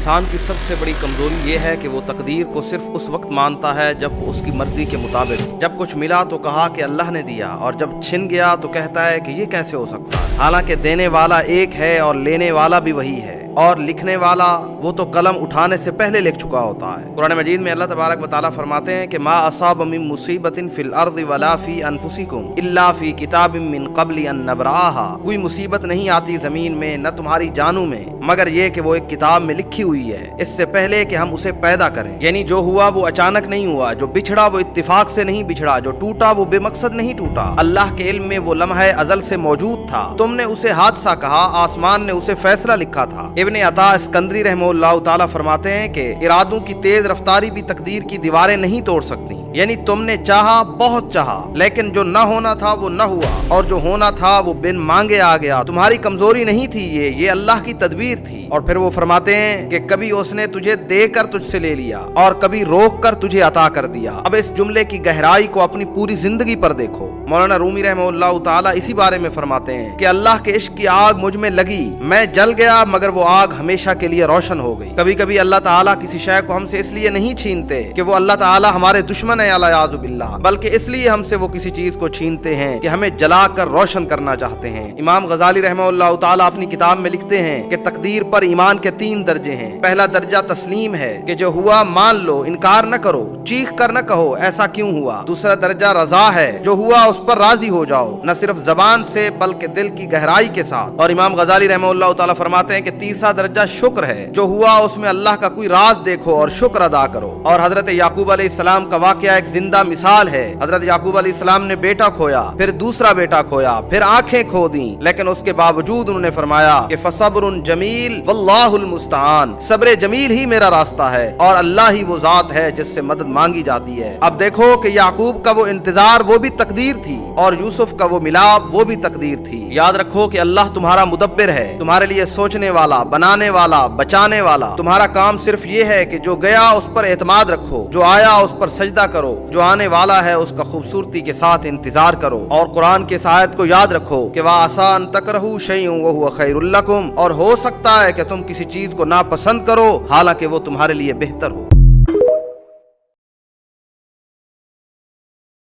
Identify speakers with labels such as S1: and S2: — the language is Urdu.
S1: انسان کی سب سے بڑی کمزوری یہ ہے کہ وہ تقدیر کو صرف اس وقت مانتا ہے جب وہ اس کی مرضی کے مطابق، جب کچھ ملا تو کہا کہ اللہ نے دیا، اور جب چھن گیا تو کہتا ہے کہ یہ کیسے ہو سکتا ہے، حالانکہ دینے والا ایک ہے اور لینے والا بھی وہی ہے، اور لکھنے والا وہ تو قلم اٹھانے سے پہلے لکھ چکا ہوتا ہے۔ قرآن مجید میں اللہ تبارک و تعالیٰ فرماتے ہیں کہ ما اصاب من مصیبت فی الارض ولا فی انفسکم الا فی کتاب من قبل ان نبرأها، کوئی مصیبت نہیں آتی زمین میں نہ تمہاری جانوں میں مگر یہ کہ وہ ایک کتاب میں لکھی ہوئی ہے اس سے پہلے کہ ہم اسے پیدا کریں، یعنی جو ہوا وہ اچانک نہیں ہوا، جو بچھڑا وہ اتفاق سے نہیں بچھڑا، جو ٹوٹا وہ بے مقصد نہیں ٹوٹا، اللہ کے علم میں وہ لمحہ ازل سے موجود تھا، تم نے اسے حادثہ کہا، آسمان نے اسے فیصلہ لکھا تھا۔ ابن عطا اسکندری رحمہ اللہ تعالیٰ فرماتے ہیں کہ ارادوں کی تیز رفتاری بھی تقدیر کی دیواریں نہیں توڑ سکتی، یعنی تم نے چاہا، بہت چاہا، لیکن جو نہ ہونا تھا وہ نہ ہوا، اور جو ہونا تھا وہ بن مانگے آ گیا، تمہاری کمزوری نہیں تھی، یہ اللہ کی تدبیر تھی۔ اور پھر وہ فرماتے ہیں کہ کبھی اس نے تجھے دے کر تجھ سے لے لیا اور کبھی روک کر تجھے عطا کر دیا۔ اب اس جملے کی گہرائی کو اپنی پوری زندگی پر دیکھو۔ مولانا رومی رحمہ اللہ تعالیٰ اسی بارے میں فرماتے ہیں کہ اللہ کے عشق کی آگ مجھ میں لگی، میں جل گیا مگر وہ آگ ہمیشہ کے لیے روشن ہو گئی۔ کبھی کبھی اللہ تعالیٰ کسی شے کو ہم سے اس لیے نہیں چھینتے کہ وہ اللہ تعالیٰ ہمارے دشمن ہے اعوذ باللہ، بلکہ اس لیے ہم سے وہ کسی چیز کو چھینتے ہیں کہ ہمیں جلا کر روشن کرنا چاہتے ہیں۔ امام غزالی رحمہ اللہ تعالیٰ اپنی کتاب میں لکھتے ہیں کہ تقدیر پر ایمان کے 3 درجے ہیں۔ پہلا درجہ تسلیم ہے کہ جو ہوا مان لو، انکار نہ کرو، چیخ کر نہ کہو ایسا کیوں ہوا۔ دوسرا درجہ رضا ہے، جو ہوا اس پر راضی ہو جاؤ، نہ صرف زبان سے بلکہ دل کی گہرائی کے ساتھ۔ اور امام غزالی رحمہ اللہ تعالیٰ فرماتے ہیں کہ تیسرا درجہ شکر ہے، جو ہوا اس میں اللہ کا کوئی راز دیکھو اور شکر ادا کرو۔ اور حضرت یعقوب علیہ السلام کا واقعہ ایک زندہ مثال ہے۔ حضرت یعقوب علیہ السلام نے بیٹا کھویا، پھر دوسرا بیٹا کھویا، پھر آنکھیں کھو دیں، لیکن اس کے باوجود انہوں نے فرمایا کہ فصبر جمیل واللہ المستعان، صبر جمیل ہی میرا راستہ ہے اور اللہ ہی وہ ذات ہے جس سے مدد مانگی جاتی ہے۔ اب دیکھو کہ یعقوب کا وہ انتظار وہ بھی تقدیر تھی، اور یوسف کا وہ ملاپ وہ بھی تقدیر تھی۔ یاد رکھو کہ اللہ تمہارا مدبر ہے، تمہارے لیے سوچنے والا، بنانے والا، بچانے والا۔ تمہارا کام صرف یہ ہے کہ جو گیا اس پر اعتماد رکھو، جو آیا اس پر سجدہ کرو، جو آنے والا ہے اس کا خوبصورتی کے ساتھ انتظار کرو۔ اور قرآن کے آیت کو یاد رکھو کہ وَعَسَىٰ أَن تَكْرَهُوا شَيْئًا وَهُوَ خَيْرٌ لَكُمْ، اور ہو سکتا ہے کہ تم کسی چیز کو ناپسند کرو حالانکہ وہ تمہارے لیے بہتر ہو۔